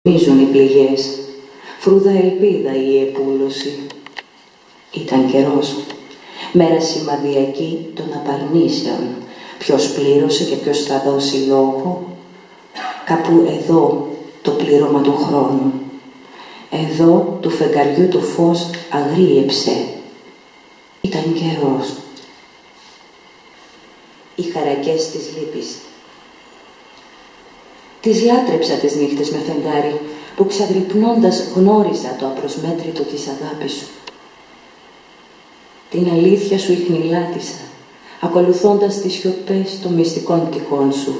Μίζουν οι πληγές, φρούδα ελπίδα η επούλωση. Ήταν καιρός, μέρα σημαδιακή των απαρνήσεων. Ποιος πλήρωσε και ποιος θα δώσει λόγο. Κάπου εδώ το πλήρωμα του χρόνου. Εδώ του φεγγαριού το φως αγρίεψε. Ήταν καιρός. Οι χαρακές της λύπης. Τις λάτρεψα τις νύχτες με φεγγάρι, που ξαγρυπνώντας γνώριζα το απροσμέτρητο της αγάπης σου. Την αλήθεια σου ιχνηλάτησα, ακολουθώντας τις σιωπές των μυστικών τυχών σου.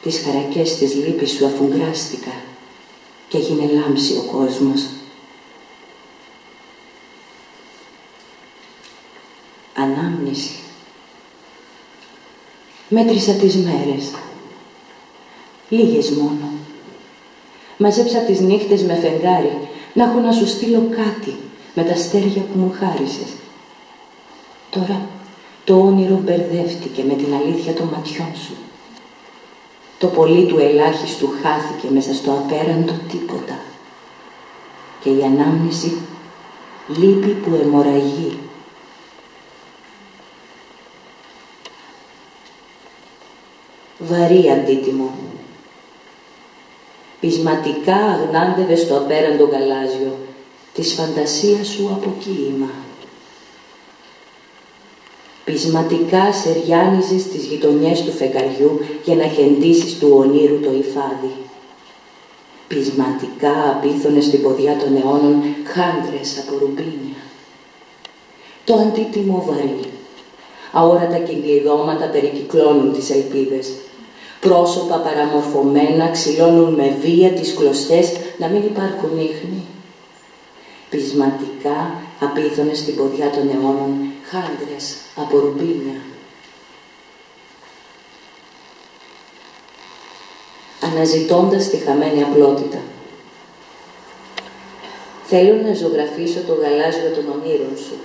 Τις χαρακές της λύπης σου αφουγκράστηκα και έγινε λάμψη ο κόσμος. Ανάμνηση. Μέτρησα τις μέρες. Λίγες μόνο. Μαζέψα τις νύχτες με φεγγάρι, να έχω να σου στείλω κάτι με τα αστέρια που μου χάρισες. Τώρα το όνειρο μπερδεύτηκε με την αλήθεια των ματιών σου. Το πολύ του ελάχιστου χάθηκε μέσα στο απέραντο τίποτα. Και η ανάμνηση λύπη που αιμορραγεί. Βαρύ αντίτιμο. Πεισματικά αγνάντευε στο απέραντο γαλάζιο της φαντασίας σου αποκοίημα. Πεισματικά σεριάνιζες τις γειτονιές του φεγγαριού για να χεντήσεις του ονείρου το υφάδι. Πεισματικά απίθωνες στην ποδιά των αιώνων χάντρες από ρουμπίνια. Το αντίτιμο βαρύ. Αόρατα κυγκλειδώματα περικυκλώνουν τις ελπίδες. Πρόσωπα παραμορφωμένα ξυλώνουν με βία τις κλωστές να μην υπάρχουν ίχνη. Πεισματικά απίθωνες στην ποδιά των αιώνων χάντρες από ρουμπίνια. Αναζητώντας τη χαμένη απλότητα. Θέλω να ζωγραφίσω το γαλάζιο των ονείρων σου,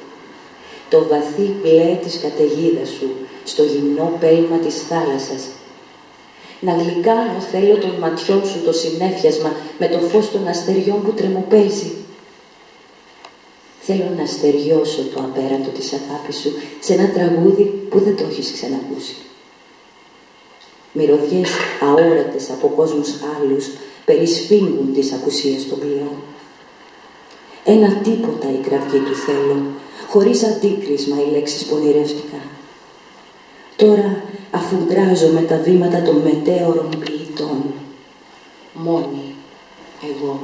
το βαθύ μπλε της καταιγίδας σου, στο γυμνό πέλμα της θάλασσας. Να γλυκάνω θέλω των ματιών σου το συνέφιασμα με το φως των αστεριών που τρεμοπαίζει. Θέλω να στεριώσω το απέραντο της αγάπης σου σε ένα τραγούδι που δεν το έχεις ξανακούσει. Μυρωδιές αόρατες από κόσμους άλλους περισφίγγουν τις ακουσίες των πλοίων. Ένα τίποτα η κραυγή του θέλω, χωρίς αντίκρισμα οι λέξεις που ονειρεύτηκα. Τώρα αφουγκράζω με τα βήματα των μετέωρων ποιητών. Μόνη εγώ.